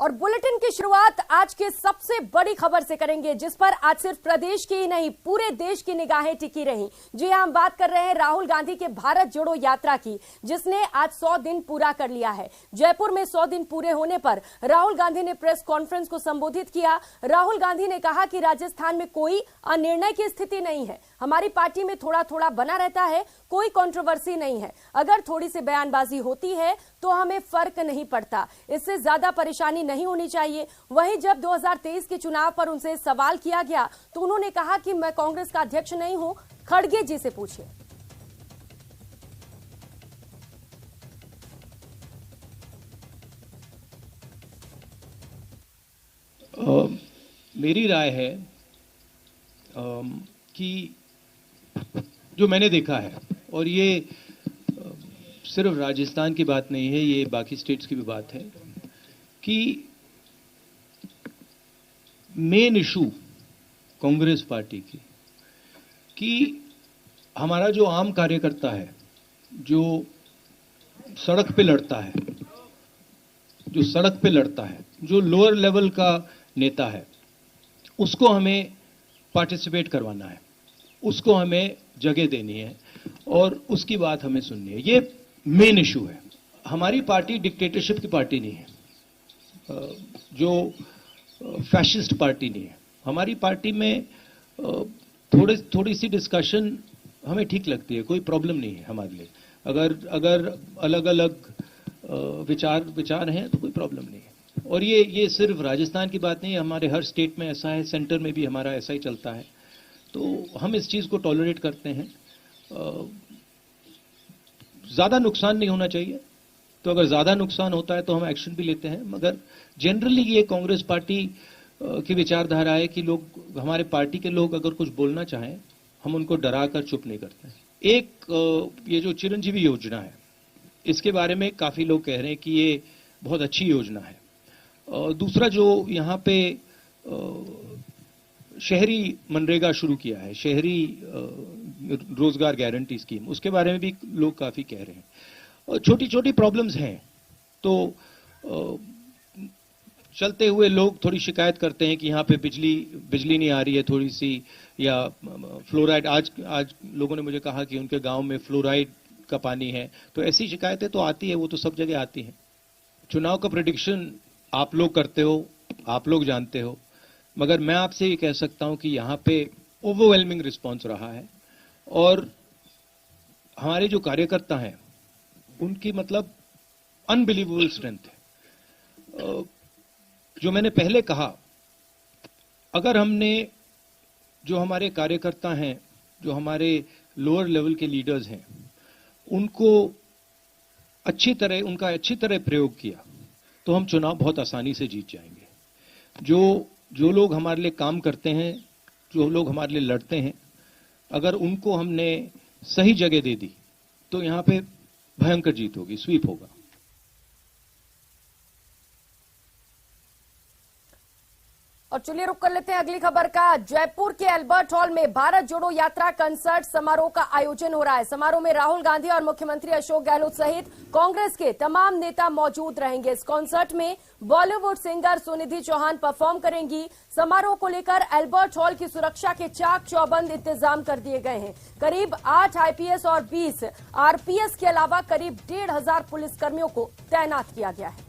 और बुलेटिन की शुरुआत आज के सबसे बड़ी खबर से करेंगे, जिस पर आज सिर्फ प्रदेश की ही नहीं पूरे देश की निगाहें टिकी रहीं। जी हां, हम बात कर रहे हैं राहुल गांधी के भारत जोड़ो यात्रा की, जिसने आज 100 दिन पूरा कर लिया है। जयपुर में 100 दिन पूरे होने पर राहुल गांधी ने प्रेस कॉन्फ्रेंस को संबोधित किया। राहुल गांधी ने कहा कि राजस्थान में कोई अनिर्णय की स्थिति नहीं है, हमारी पार्टी में थोड़ा थोड़ा बना रहता है, कोई कंट्रोवर्सी नहीं है। अगर थोड़ी सी बयानबाजी होती है तो हमें फर्क नहीं पड़ता, इससे ज्यादा परेशानी नहीं होनी चाहिए। वहीं जब 2023 के चुनाव पर उनसे सवाल किया गया तो उन्होंने कहा कि मैं कांग्रेस का अध्यक्ष नहीं हूं, खड़गे जी से पूछिए। मेरी राय है कि जो मैंने देखा है, और ये सिर्फ राजस्थान की बात नहीं है, ये बाकी स्टेट्स की भी बात है, कि मेन इशू कांग्रेस पार्टी की कि हमारा जो आम कार्यकर्ता है, जो सड़क पे लड़ता है, जो लोअर लेवल का नेता है, उसको हमें पार्टिसिपेट करवाना है, उसको हमें जगह देनी है और उसकी बात हमें सुननी है। ये मेन इशू है। हमारी पार्टी डिक्टेटरशिप की पार्टी नहीं है, जो फैशिस्ट पार्टी नहीं है। हमारी पार्टी में थोड़ी सी डिस्कशन हमें ठीक लगती है, कोई प्रॉब्लम नहीं है हमारे लिए। अगर अलग अलग विचार हैं तो कोई प्रॉब्लम नहीं है। और ये सिर्फ राजस्थान की बात नहीं है, हमारे हर स्टेट में ऐसा है, सेंटर में भी हमारा ऐसा ही चलता है। तो हम इस चीज़ को टॉलरेट करते हैं। ज़्यादा नुकसान नहीं होना चाहिए, तो अगर ज़्यादा नुकसान होता है तो हम एक्शन भी लेते हैं। मगर जनरली ये कांग्रेस पार्टी की विचारधारा है कि लोग, हमारे पार्टी के लोग अगर कुछ बोलना चाहें, हम उनको डरा कर चुप नहीं करते हैं। एक ये जो चिरंजीवी योजना है, इसके बारे में काफ़ी लोग कह रहे हैं कि ये बहुत अच्छी योजना है। दूसरा जो यहाँ पे शहरी मनरेगा शुरू किया है, शहरी रोजगार गारंटी स्कीम, उसके बारे में भी लोग काफ़ी कह रहे हैं। और छोटी छोटी प्रॉब्लम्स हैं, तो चलते हुए लोग थोड़ी शिकायत करते हैं कि यहाँ पे बिजली नहीं आ रही है थोड़ी सी, या फ्लोराइड। आज लोगों ने मुझे कहा कि उनके गांव में फ्लोराइड का पानी है। तो ऐसी शिकायतें तो आती है, वो तो सब जगह आती हैं। चुनाव का प्रेडिक्शन आप लोग करते हो, आप लोग जानते हो, मगर मैं आपसे ये कह सकता हूं कि यहाँ पे ओवरवेलमिंग रिस्पॉन्स रहा है। और हमारे जो कार्यकर्ता हैं, उनकी मतलब अनबिलीवेबल स्ट्रेंथ है। जो मैंने पहले कहा, अगर हमने, जो हमारे कार्यकर्ता हैं, जो हमारे लोअर लेवल के लीडर्स हैं, उनका अच्छी तरह प्रयोग किया तो हम चुनाव बहुत आसानी से जीत जाएंगे। जो लोग हमारे लिए काम करते हैं, जो लोग हमारे लिए लड़ते हैं, अगर उनको हमने सही जगह दे दी तो यहाँ पे भयंकर जीत होगी, स्वीप होगा। और चलिए रुक कर लेते हैं अगली खबर का। जयपुर के अल्बर्ट हॉल में भारत जोड़ो यात्रा कंसर्ट समारोह का आयोजन हो रहा है। समारोह में राहुल गांधी और मुख्यमंत्री अशोक गहलोत सहित कांग्रेस के तमाम नेता मौजूद रहेंगे। इस कॉन्सर्ट में बॉलीवुड सिंगर सुनिधि चौहान परफॉर्म करेंगी। समारोह को लेकर अल्बर्ट हॉल की सुरक्षा के चाक चौबंद इंतजाम कर दिए गए हैं। करीब 8 आईपीएस और 20 आरपीएस के अलावा करीब 1,500 पुलिसकर्मियों को तैनात किया गया है।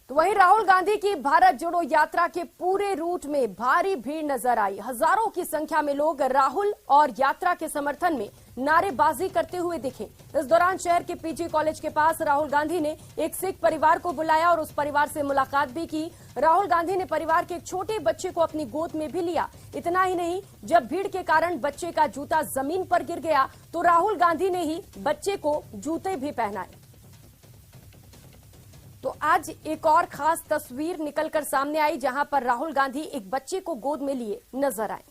तो वहीं राहुल गांधी की भारत जोड़ो यात्रा के पूरे रूट में भारी भीड़ नजर आई। हजारों की संख्या में लोग राहुल और यात्रा के समर्थन में नारेबाजी करते हुए दिखे। इस दौरान शहर के पीजी कॉलेज के पास राहुल गांधी ने एक सिख परिवार को बुलाया और उस परिवार से मुलाकात भी की। राहुल गांधी ने परिवार के एक छोटे बच्चे को अपनी गोद में भी लिया। इतना ही नहीं, जब भीड़ के कारण बच्चे का जूता जमीन पर गिर गया तो राहुल गांधी ने ही बच्चे को जूते भी पहनाए। तो आज एक और खास तस्वीर निकलकर सामने आई, जहां पर राहुल गांधी एक बच्चे को गोद में लिए नजर आए।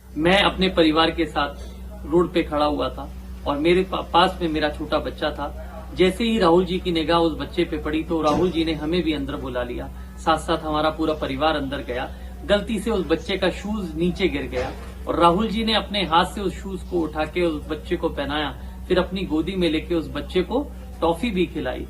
मैं अपने परिवार के साथ रोड पे खड़ा हुआ था और मेरे पास में मेरा छोटा बच्चा था। जैसे ही राहुल जी की निगाह उस बच्चे पे पड़ी तो राहुल जी ने हमें भी अंदर बुला लिया, साथ साथ हमारा पूरा परिवार अंदर गया। गलती से उस बच्चे का शूज नीचे गिर गया और राहुल जी ने अपने हाथ से उस शूज को उठा के उस बच्चे को पहनाया, फिर अपनी गोदी में लेके उस बच्चे को टॉफी भी खिलाई।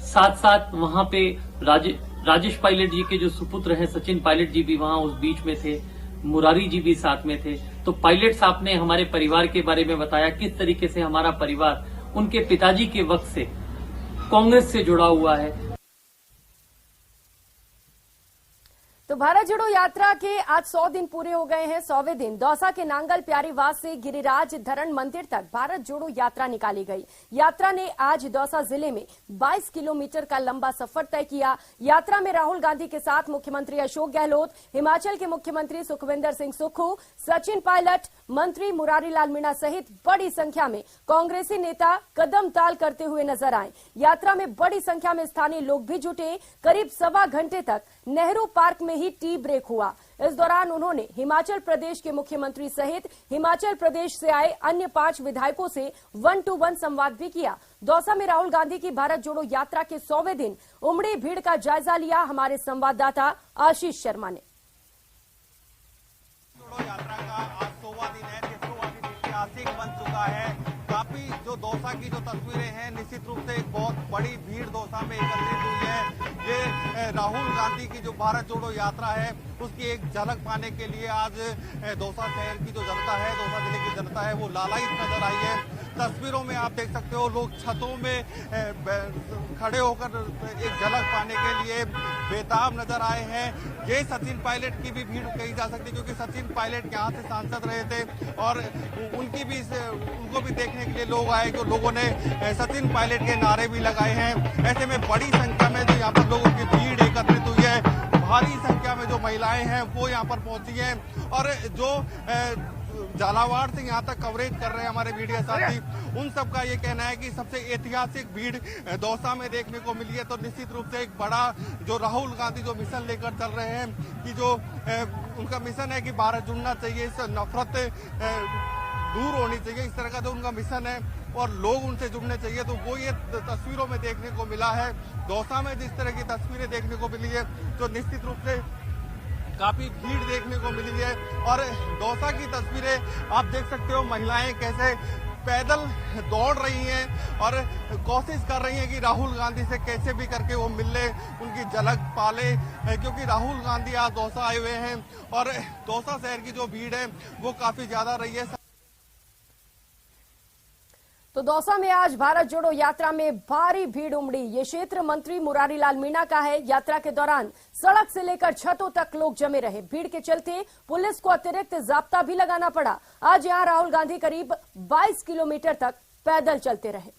साथ साथ वहां पे राजेश पायलट जी के जो सुपुत्र हैं सचिन पायलट जी भी वहां उस बीच में थे, मुरारी जी भी साथ में थे। तो पायलट साहब ने हमारे परिवार के बारे में बताया किस तरीके से हमारा परिवार उनके पिताजी के वक्त से कांग्रेस से जुड़ा हुआ है। तो भारत जोड़ो यात्रा के आज 100 दिन पूरे हो गए हैं। 100वें दिन दौसा के नांगल प्यारीवास से गिरिराज धरण मंदिर तक भारत जोड़ो यात्रा निकाली गई। यात्रा ने आज दौसा जिले में 22 किलोमीटर का लंबा सफर तय किया। यात्रा में राहुल गांधी के साथ मुख्यमंत्री अशोक गहलोत, हिमाचल के मुख्यमंत्री सुखविंदर सिंह सुक्खू, सचिन पायलट, मंत्री मुरारी लाल मीणा सहित बड़ी संख्या में कांग्रेसी नेता कदम ताल करते हुए नजर आए। यात्रा में बड़ी संख्या में स्थानीय लोग भी जुटे। करीब 1.25 घंटे तक नेहरू पार्क में ही टी ब्रेक हुआ। इस दौरान उन्होंने हिमाचल प्रदेश के मुख्यमंत्री सहित हिमाचल प्रदेश से आए अन्य 5 विधायकों से 1-to-1 संवाद भी किया। दौसा में राहुल गांधी की भारत जोड़ो यात्रा के 100वें दिन उमड़ी भीड़ का जायजा लिया हमारे संवाददाता आशीष शर्मा ने। जोड़ो यात्रा का आज 100वां दिन है, 100वां दिन ऐतिहासिक बन चुका है। काफी जो दौसा की जो तस्वीरें हैं, निश्चित रूप से एक बहुत बड़ी भीड़ दौसा में एकत्रित हुई है। ये राहुल गांधी की जो भारत जोड़ो यात्रा है उसकी एक झलक पाने के लिए आज दौसा शहर की जो जनता है, दौसा जिले की जनता है, वो लालायित नजर आई है। तस्वीरों में आप देख सकते हो लोग छतों में खड़े होकर एक झलक पाने के लिए बेताब नजर आए हैं। ये सचिन पायलट की भी भीड़ कही जा सकती है क्योंकि सचिन पायलट यहाँ से सांसद रहे थे और उनको भी देखने के लिए लोग आए। जो लोगों ने सचिन पायलट के नारे भी लगाए हैं। ऐसे में बड़ी संख्या में जो यहाँ पर लोगों की भीड़ एकत्रित हुई है, भारी संख्या में जो महिलाएं हैं वो यहाँ पर पहुंची हैं और जो झालावाड़ से यहाँ तक कवरेज कर रहे हैं हमारे मीडिया साथी, उन सब का ये कहना है कि सबसे ऐतिहासिक भीड़ दौसा में देखने को मिली है। तो निश्चित रूप से एक बड़ा जो राहुल गांधी जो मिशन लेकर चल रहे हैं कि जो उनका मिशन है कि भारत जुड़ना चाहिए, इससे नफरत दूर होनी चाहिए, इस तरह का जो उनका मिशन है और लोग उनसे जुड़ने चाहिए, तो वो ये तस्वीरों में देखने को मिला है। दौसा में जिस तरह की तस्वीरें देखने को मिली है तो निश्चित रूप से काफी भीड़ देखने को मिली है। और दौसा की तस्वीरें आप देख सकते हो, महिलाएं कैसे पैदल दौड़ रही हैं और कोशिश कर रही हैं कि राहुल गांधी से कैसे भी करके वो मिल ले, उनकी झलक पाले, क्योंकि राहुल गांधी आज दौसा आए हुए हैं और दौसा शहर की जो भीड़ है वो काफी ज्यादा रही है। तो दौसा में आज भारत जोड़ो यात्रा में भारी भीड़ उमड़ी। ये क्षेत्र मंत्री मुरारी लाल मीणा का है। यात्रा के दौरान सड़क से लेकर छतों तक लोग जमे रहे। भीड़ के चलते पुलिस को अतिरिक्त जाब्ता भी लगाना पड़ा। आज यहां राहुल गांधी करीब 22 किलोमीटर तक पैदल चलते रहे।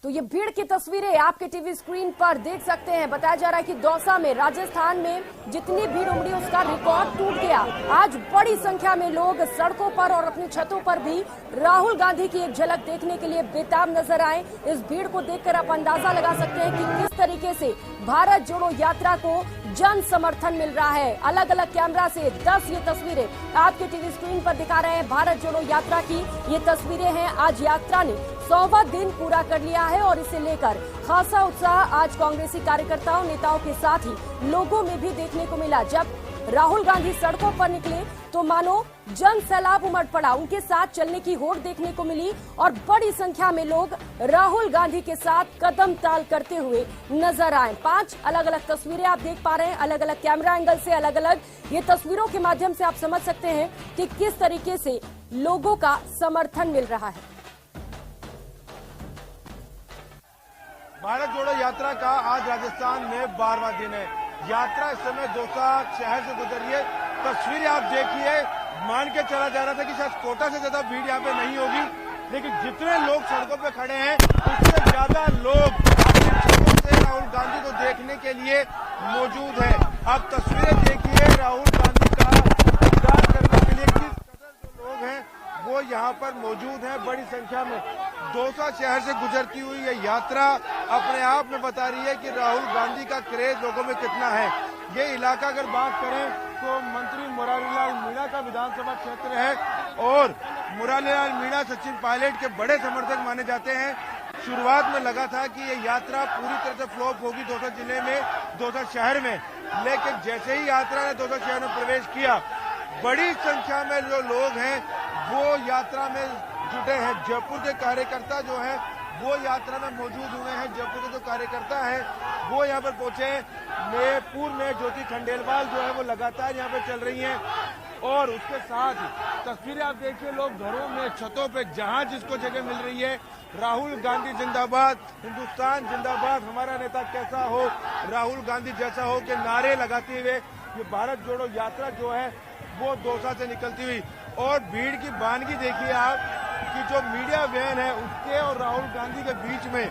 तो ये भीड़ की तस्वीरें आपके टीवी स्क्रीन पर देख सकते हैं। बताया जा रहा है कि दौसा में राजस्थान में जितनी भीड़ उमड़ी उसका रिकॉर्ड टूट गया। आज बड़ी संख्या में लोग सड़कों पर और अपनी छतों पर भी राहुल गांधी की एक झलक देखने के लिए बेताब नजर आए। इस भीड़ को देखकर आप अंदाजा लगा सकते हैं कि किस तरीके से भारत जोड़ो यात्रा को जन समर्थन मिल रहा है। अलग अलग कैमरा से 10 ये तस्वीरें आपके टीवी स्क्रीन पर दिखा रहे हैं। भारत जोड़ो यात्रा की ये तस्वीरें हैं। आज यात्रा ने 100वां दिन पूरा कर लिया है और इसे लेकर खासा उत्साह आज कांग्रेसी कार्यकर्ताओं नेताओं के साथ ही लोगों में भी देखने को मिला। जब राहुल गांधी सड़कों पर निकले तो मानो जन सैलाब उमड़ पड़ा। उनके साथ चलने की होड़ देखने को मिली और बड़ी संख्या में लोग राहुल गांधी के साथ कदम ताल करते हुए नजर आए। 5 अलग अलग तस्वीरें आप देख पा रहे हैं, अलग अलग कैमरा एंगल से अलग अलग। ये तस्वीरों के माध्यम से आप समझ सकते हैं कि किस तरीके से लोगों का समर्थन मिल रहा है। भारत जोड़ो यात्रा का आज राजस्थान में 12वां दिन है। यात्रा इस समय दौसा शहर से गुजर रही है। तस्वीरें आप देखिए, मान के चला जा रहा था कि शायद कोटा से ज्यादा भीड़ यहाँ पे नहीं होगी, लेकिन जितने लोग सड़कों पे खड़े हैं उससे ज्यादा लोग से राहुल गांधी को देखने के लिए मौजूद है। आप तस्वीरें देखिए, राहुल गांधी का दीदार करने के लिए किस कदर जो लोग हैं वो यहाँ पर मौजूद हैं बड़ी संख्या में। दौसा शहर से गुजरती हुई ये यात्रा अपने आप में बता रही है कि राहुल गांधी का क्रेज लोगों में कितना है। ये इलाका अगर बात करें तो मंत्री मुरारी लाल मीणा का विधानसभा क्षेत्र है और मुरारी लाल मीणा सचिन पायलट के बड़े समर्थक माने जाते हैं। शुरुआत में लगा था कि ये यात्रा पूरी तरह से फ्लॉप होगी दौसा जिले में, दौसा शहर में, लेकिन जैसे ही यात्रा ने दौसा शहर में प्रवेश किया बड़ी संख्या में जो लोग हैं वो यात्रा में जुटे हैं। जयपुर के कार्यकर्ता जो हैं वो यात्रा में मौजूद हुए हैं। जयपुर के जो कार्यकर्ता हैं वो यहाँ पर पहुंचे हैं। पूर्व में ज्योति खंडेलवाल जो है वो लगातार यहाँ पे चल रही हैं और उसके साथ तस्वीरें आप देखिए, लोग घरों में, छतों पे, जहां जिसको जगह मिल रही है, राहुल गांधी जिंदाबाद, हिंदुस्तान जिंदाबाद, हमारा नेता कैसा हो, राहुल गांधी जैसा हो के नारे लगाते हुए ये भारत जोड़ो यात्रा जो है वो दौसा से निकलती हुई। और भीड़ की बानगी देखिए आप कि जो मीडिया वैन है उसके और राहुल गांधी के बीच में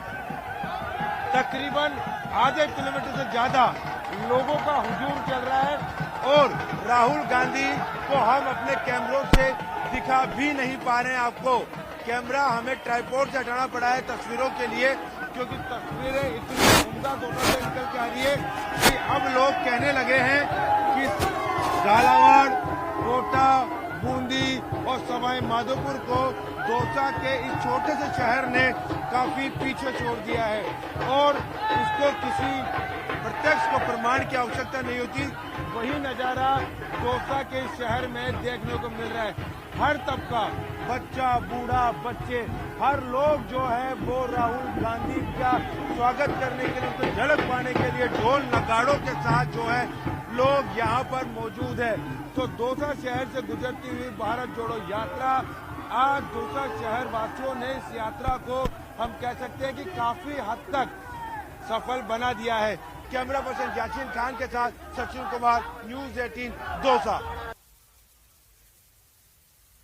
तकरीबन आधे किलोमीटर से ज्यादा लोगों का हुजूम चल रहा है और राहुल गांधी को हम अपने कैमरों से दिखा भी नहीं पा रहे हैं। आपको कैमरा हमें ट्राइपॉड से हटाना पड़ा है तस्वीरों के लिए, क्योंकि तस्वीरें इतनी उम्दा दोनों से निकल के आ रही है कि अब लोग कहने लगे हैं कि झालावाड़, कोटा, बूंदी और सवाई माधोपुर को दौसा के इस छोटे से शहर ने काफी पीछे छोड़ दिया है और इसको किसी प्रत्यक्ष को प्रमाण की आवश्यकता नहीं होती। वही नजारा दौसा के शहर में देखने को मिल रहा है। हर तबका, बच्चा, बूढ़ा, बच्चे, हर लोग जो है वो राहुल गांधी का स्वागत करने के लिए, उनको झलक पाने के लिए ढोल नगाड़ों के साथ जो है लोग यहाँ पर मौजूद है। तो दौसा शहर से गुजरती हुई भारत जोड़ो यात्रा, आज दौसा शहर वासियों ने इस यात्रा को हम कह सकते हैं कि काफी हद तक सफल बना दिया है। कैमरा पर्सन यासीन खान के साथ सचिन कुमार, न्यूज 18 दौसा।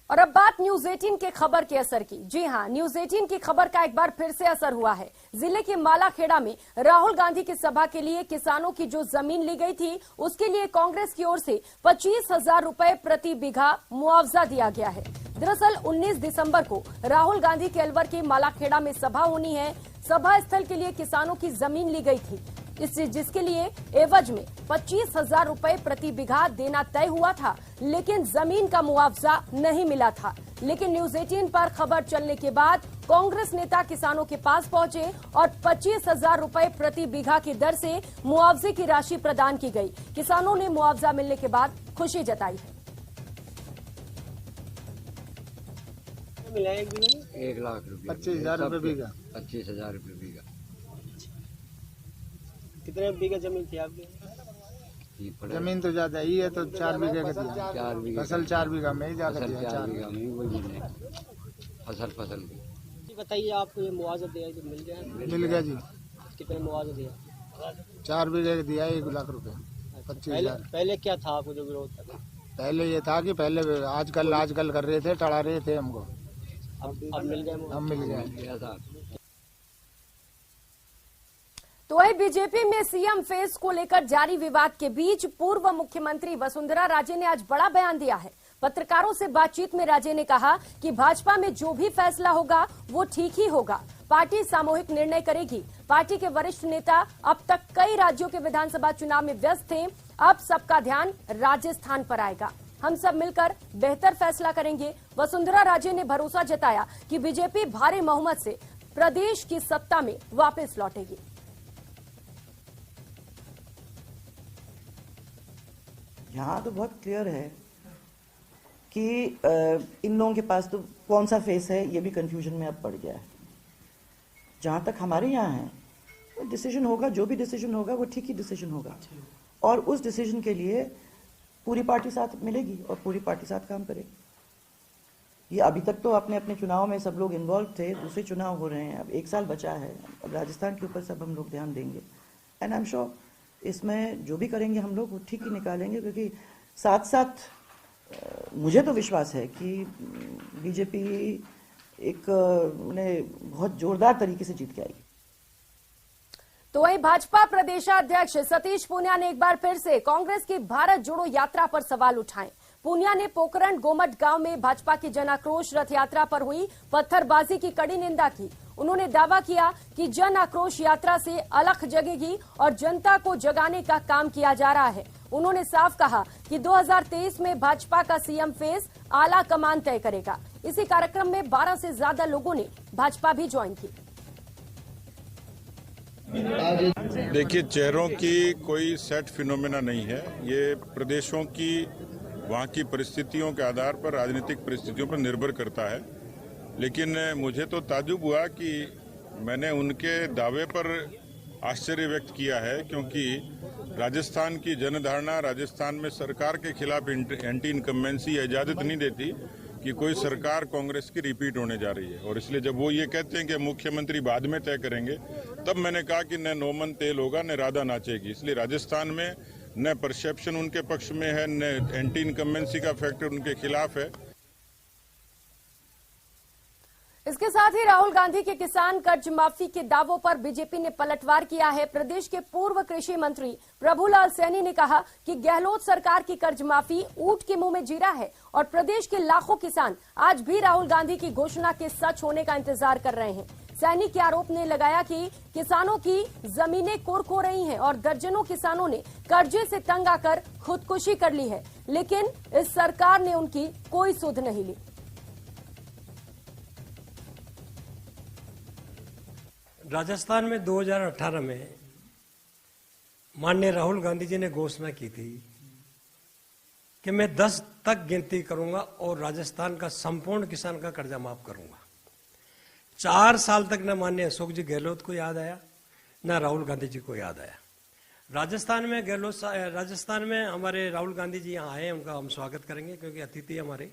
और अब बात न्यूज 18 के खबर के असर की। जी हां, न्यूज 18 की खबर का एक बार फिर से असर हुआ है। जिले के मालाखेड़ा में राहुल गांधी की सभा के लिए किसानों की जो जमीन ली गई थी उसके लिए कांग्रेस की ओर से 25,000 रुपए प्रति बीघा मुआवजा दिया गया है। दरअसल 19 दिसंबर को राहुल गांधी के अलवर के मालाखेड़ा में सभा होनी है। सभा स्थल के लिए किसानों की जमीन ली गई थी, जिसके लिए एवज में 25,000 रुपए प्रति बीघा देना तय हुआ था, लेकिन जमीन का मुआवजा नहीं मिला था। लेकिन न्यूज 18 पर खबर चलने के बाद कांग्रेस नेता किसानों के पास पहुंचे और 25,000 रुपए प्रति बीघा की दर से मुआवजे की राशि प्रदान की गई। किसानों ने मुआवजा मिलने के बाद खुशी जताई है। 1 लाख रुपये, 25,000 रुपये बीघा। 25,000 रुपये बीघा। कितने बीघा जमीन थी आपकी? जमीन तो ज्यादा ही है, तो 4 बीघे का दिया। 4 बीघा, फसल 4 बीघा में ही ज्यादा दिया। 4 बीघा में ही वही मिले फसल की। बताइए, आपको ये मुआवजा दिया जो मिल गया? मिल गया जी। कितने मुआवजा दिया? 4 बीघे का दिया, 1 लाख रुपए। 25,000। पहले क्या था आपको जो विरोध था? पहले ये था कि पहले आजकल कर रहे थे, टड़ा रहे थे हमको। अब मिल गया? अब मिल गया। तो वही बीजेपी में सीएम फेस को लेकर जारी विवाद के बीच पूर्व मुख्यमंत्री वसुंधरा राजे ने आज बड़ा बयान दिया है। पत्रकारों से बातचीत में राजे ने कहा कि भाजपा में जो भी फैसला होगा वो ठीक ही होगा, पार्टी सामूहिक निर्णय करेगी। पार्टी के वरिष्ठ नेता अब तक कई राज्यों के विधानसभा चुनाव में व्यस्त थे, अब सबका ध्यान राजस्थान पर आएगा। हम सब मिलकर बेहतर फैसला करेंगे। वसुंधरा राजे ने भरोसा जताया कि बीजेपी भारी बहुमत से प्रदेश की सत्ता में वापस लौटेगी। यहाँ तो बहुत क्लियर है कि इन लोगों के पास तो कौन सा फेस है ये भी कंफ्यूजन में अब पड़ गया है। जहाँ तक हमारे यहाँ है, डिसीजन होगा, जो भी डिसीजन होगा वो ठीक ही डिसीजन होगा और उस डिसीजन के लिए पूरी पार्टी साथ मिलेगी और पूरी पार्टी साथ काम करेगी। ये अभी तक तो अपने अपने चुनाव में सब लोग इन्वॉल्व थे, दूसरे चुनाव हो रहे हैं, अब 1 साल बचा है, अब राजस्थान के ऊपर सब हम लोग ध्यान देंगे एंड आई एम श्योर इसमें जो भी करेंगे हम लोग वो ठीक ही निकालेंगे, क्योंकि साथ साथ मुझे तो विश्वास है कि बीजेपी एक उन्हें बहुत जोरदार तरीके से जीत के आएगी। तो वहीं भाजपा प्रदेशाध्यक्ष सतीश पूनिया ने एक बार फिर से कांग्रेस की भारत जोड़ो यात्रा पर सवाल उठाए। पूनिया ने पोखरण गोमट गांव में भाजपा की जन आक्रोश रथ यात्रा पर हुई पत्थरबाजी की कड़ी निंदा की। उन्होंने दावा किया कि जन आक्रोश यात्रा से अलख जगेगी और जनता को जगाने का काम किया जा रहा है। उन्होंने साफ कहा कि 2023 में भाजपा का सीएम फेस आला कमान तय करेगा। इसी कार्यक्रम में 12 से ज्यादा लोगों ने भाजपा भी ज्वाइन की। देखिए, चेहरों की कोई सेट फिनोमेना नहीं है, ये प्रदेशों की वहाँ की परिस्थितियों के आधार पर, राजनीतिक परिस्थितियों पर निर्भर करता है। लेकिन मुझे तो ताज्जुब हुआ कि मैंने उनके दावे पर आश्चर्य व्यक्त किया है, क्योंकि राजस्थान की जनधारणा, राजस्थान में सरकार के खिलाफ एंटी इनकम्बेंसी इजाजत नहीं देती कि कोई सरकार कांग्रेस की रिपीट होने जा रही है। और इसलिए जब वो ये कहते हैं कि मुख्यमंत्री बाद में तय करेंगे, तब मैंने कहा कि न नोमन तेल होगा न राधा नाचेगी। इसलिए राजस्थान में न परसेप्शन उनके पक्ष में है, न एंटी इनकम्बेंसी का फैक्टर उनके खिलाफ है। इसके साथ ही राहुल गांधी के किसान कर्ज माफी के दावों पर बीजेपी ने पलटवार किया है। प्रदेश के पूर्व कृषि मंत्री प्रभुलाल सैनी ने कहा कि गहलोत सरकार की कर्ज माफी ऊंट के मुंह में जीरा है और प्रदेश के लाखों किसान आज भी राहुल गांधी की घोषणा के सच होने का इंतजार कर रहे हैं। सैनी के आरोप ने लगाया कि किसानों की जमीनें कुर्क हो रही हैं और दर्जनों किसानों ने कर्जे से तंग आकर खुदकुशी कर ली है, लेकिन इस सरकार ने उनकी कोई सुध नहीं ली। राजस्थान में 2018 में माननीय राहुल गांधी जी ने घोषणा की थी कि मैं 10 तक गिनती करूंगा और राजस्थान का संपूर्ण किसान का कर्जा माफ करूंगा। 4 साल तक न माननीय अशोक जी गहलोत को याद आया, न राहुल गांधी जी को याद आया। राजस्थान में हमारे राहुल गांधी जी यहाँ आए, उनका हम स्वागत करेंगे क्योंकि अतिथि हमारे।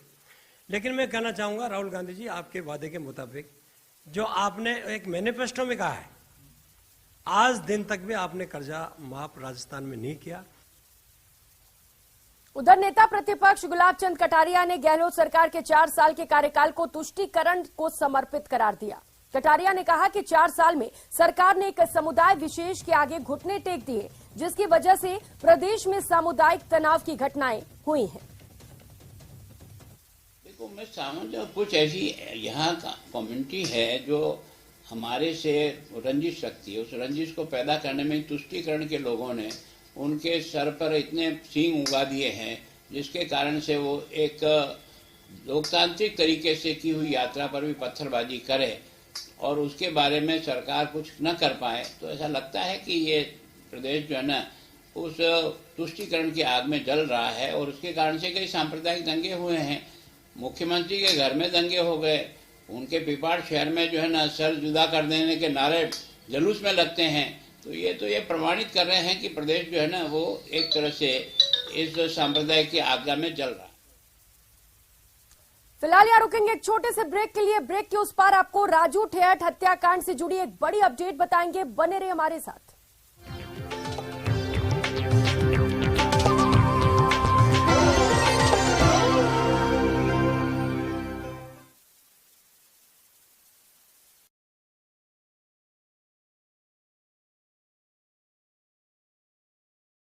लेकिन मैं कहना चाहूंगा राहुल गांधी जी, आपके वादे के मुताबिक जो आपने एक मैनिफेस्टो में कहा है, आज दिन तक भी आपने कर्जा माफ राजस्थान में नहीं किया। उधर नेता प्रतिपक्ष गुलाब चंद कटारिया ने गहलोत सरकार के 4 साल के कार्यकाल को तुष्टीकरण को समर्पित करार दिया। कटारिया ने कहा कि 4 साल में सरकार ने एक समुदाय विशेष के आगे घुटने टेक दिए, जिसकी वजह से प्रदेश में सामुदायिक तनाव की घटनाएं हुई हैं। देखो, मैं समझता कुछ ऐसी यहाँ का कम्युनिटी है जो हमारे से रंजिश रखती है। उस रंजिश को पैदा करने में तुष्टीकरण के लोगों ने उनके सर पर इतने सींग उगा दिए हैं, जिसके कारण से वो एक लोकतांत्रिक तरीके से की हुई यात्रा पर भी पत्थरबाजी करे और उसके बारे में सरकार कुछ न कर पाए। तो ऐसा लगता है कि ये प्रदेश जो है ना, उस तुष्टीकरण की आग में जल रहा है और उसके कारण से कई सांप्रदायिक दंगे हुए हैं। मुख्यमंत्री के घर में दंगे हो गए, उनके पिपाड़ शहर में जो है ना सर जुदा कर देने के नारे जुलूस में लगते हैं। तो ये प्रमाणित कर रहे हैं कि प्रदेश जो है ना वो एक तरह से इस सांप्रदायिक की आग में जल रहा है। फिलहाल यहाँ रुकेंगे एक छोटे से ब्रेक के लिए। ब्रेक के उस पार आपको राजू ठेहट हत्याकांड से जुड़ी एक बड़ी अपडेट बताएंगे, बने रहिए हमारे साथ।